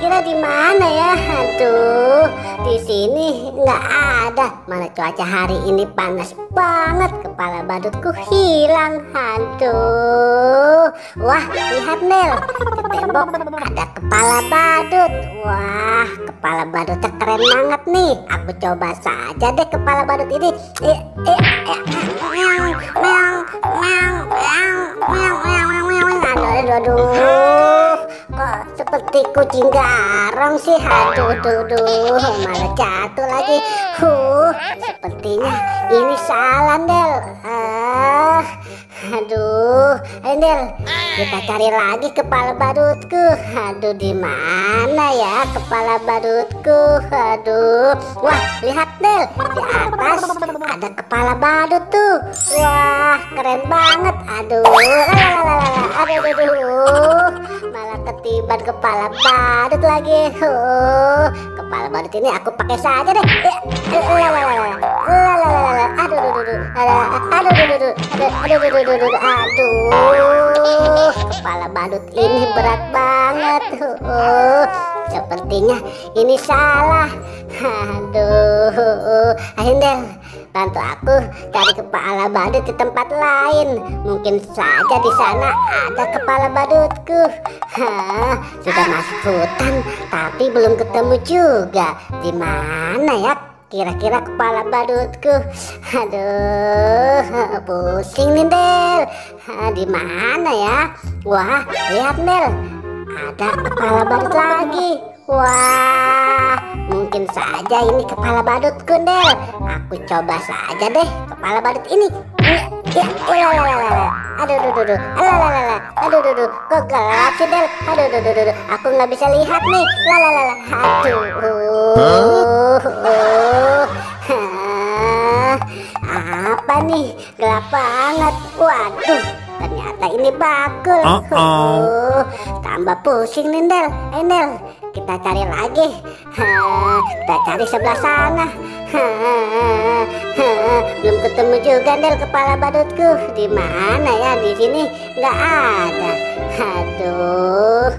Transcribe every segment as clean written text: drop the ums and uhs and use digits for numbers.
kira-kira di mana ya? Aduh, di sini nggak ada. Mana cuaca hari ini panas banget. Kepala badutku hilang. Aduh, wah lihat Nel, di tembok ada kepala badut. Wah, kepala badutnya keren banget nih. Aku coba saja deh kepala badut ini. Aduh, kok seperti kucing garong sih. Aduh, malah jatuh lagi. Sepertinya ini salah Del. Aduh, Del, kita cari lagi kepala badutku. Aduh, di mana ya kepala badutku? Aduh, wah lihat Del, di atas ada kepala badut tuh. Wah, keren banget. Aduh, malah ketiban kepala badut lagi. Kepala badut ini aku pakai saja deh. Aduh, kepala badut ini berat banget. Sepertinya ini salah. Aduh, ayo Del, bantu aku cari kepala badut di tempat lain. Mungkin saja di sana ada kepala badutku. Sudah masuk hutan tapi belum ketemu juga. Di mana ya kira-kira kepala badutku? Aduh, pusing nih Del. Di mana ya? Wah, lihat Del, ada kepala badut lagi. Wah, mungkin saja ini kepala badutku Del. Aku coba saja deh kepala badut ini. Aduh, kok gelap sih Del? Aduh, aku nggak bisa lihat nih. Apa nih? Gelap banget. Waduh, ternyata ini bakul. Tambah pusing nih Del. Ayo Del, kita cari lagi. Kita cari sebelah sana. Belum ketemu juga Del kepala badutku. Di mana ya? Di sini nggak ada. Aduh,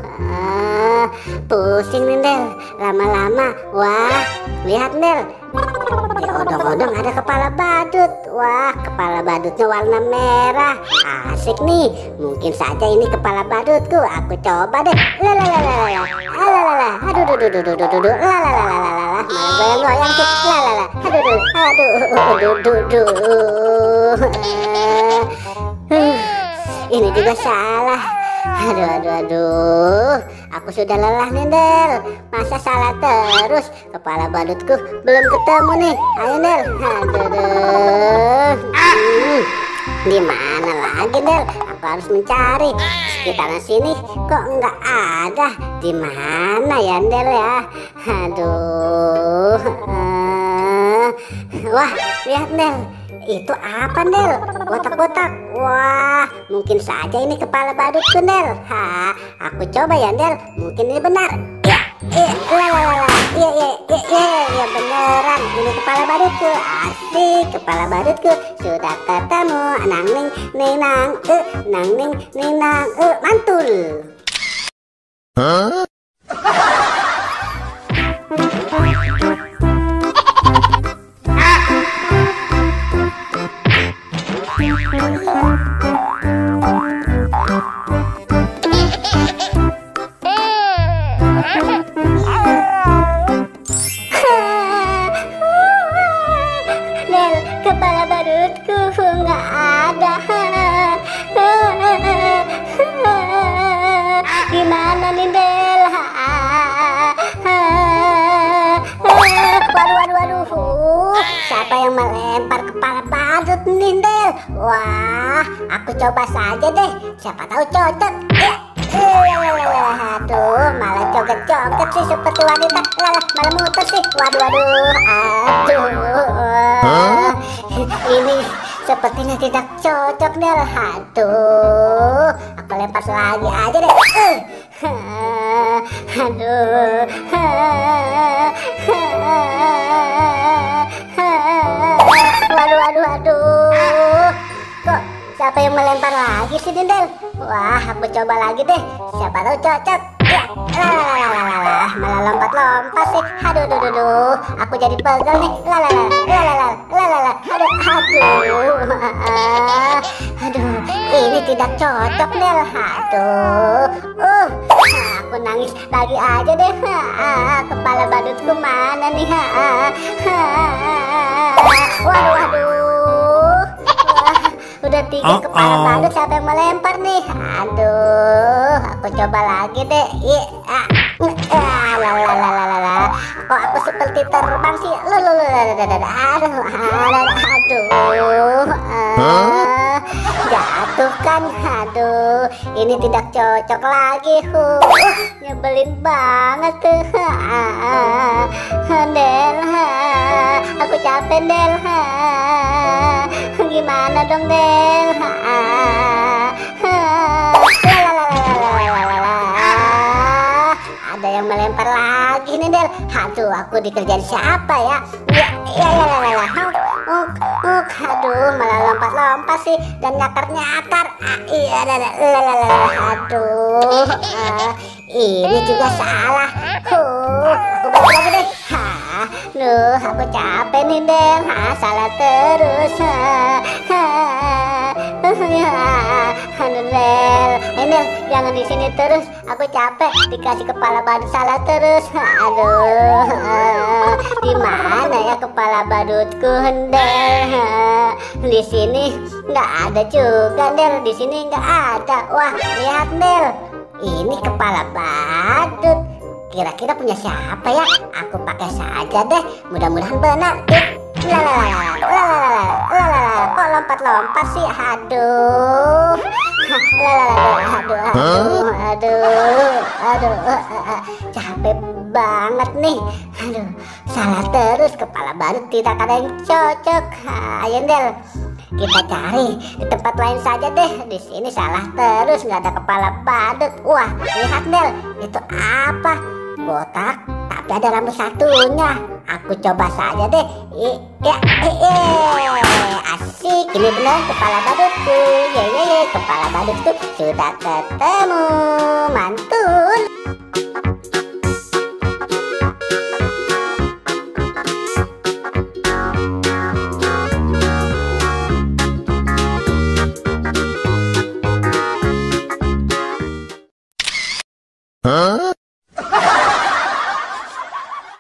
pusing nih Del. Lama-lama, wah lihat Del, di odong-odong ada kepala badut. Wah, kepala badutnya warna merah. Asik nih. Mungkin saja ini kepala badutku. Aku coba deh. Aduh. Malah goyang-goyang sih. Ini juga salah. Aduh. Aku sudah lelah nih Del. Masa salah terus? Kepala badutku belum ketemu nih. Ayo Del. Di mana lagi Del? Aku harus mencari. Sekitaran sini kok nggak ada. Di mana ya Del ya? Aduh. Wah, lihat Del. Itu apa Del? Kotak-kotak. Wah, mungkin saja ini kepala badutku Del. Aku coba ya Del. Mungkin ini benar. Iya beneran. Ini kepala badutku. Asik, kepala badutku sudah ketemu. Nang ning ning nang nang ning ning nang mantul. Del, kepala badutku nggak ada. Gimana nih Del? Waduh. Siapa yang melempar kepala badut nih Del? Wah, aku coba saja deh. Siapa tahu cocok. Aduh, malah joget-joget sih seperti wanita. Malah muter sih. Waduh. Ini sepertinya tidak cocok Del. Aduh, aku lempar lagi aja deh. Aduh. Waduh. Kok siapa yang melempar lagi sih Del? Wah, aku coba lagi deh. Siapa tahu cocok. Ya, malah lompat-lompat sih. Aduh, duh, duh, duh. Aku jadi pegel nih. Aduh, aduh, ini tidak cocok Del. Aduh, aku nangis lagi aja deh. Kepala badutku mana nih? Waduh, udah 3 kepala badut, siapa yang melempar nih? Aduh, aku coba lagi deh. Kok aku seperti terbang sih? Jatuh kan? Aduh, ini tidak cocok lagi. Nyebelin banget tuh. Del, aku capek Del. Gimana dong Del? Ada yang melempar lagi nih Del. Aduh, aku dikerjain siapa ya? Aduh, malah lompat-lompat sih dan nyakar-nyakar. Aduh, ini juga salah. Aku balik lagi deh. Duh, aku capek nih Del. Salah terus. Aduh Del, Del, jangan di sini terus. Aku capek dikasih kepala badut salah terus. Aduh, di mana ya kepala badutku Del? Di sini nggak ada juga Del. Di sini nggak ada. Wah, lihat Del, ini kepala badut. Kira-kira punya siapa ya? Aku pakai saja deh. Mudah-mudahan benar. Kok lompat-lompat sih? Aduh. Aduh. Capek banget nih. Aduh, salah terus. Kepala badut tidak ada yang cocok. Ayo Del, kita cari di tempat lain saja deh. Di sini salah terus, nggak ada kepala badut. Wah, lihat Del, itu apa? Botak, tapi ada rambut satunya. Aku coba saja deh. Asik, ini benar kepala badutku. Kepala badutku sudah ketemu. Mantul. Huh?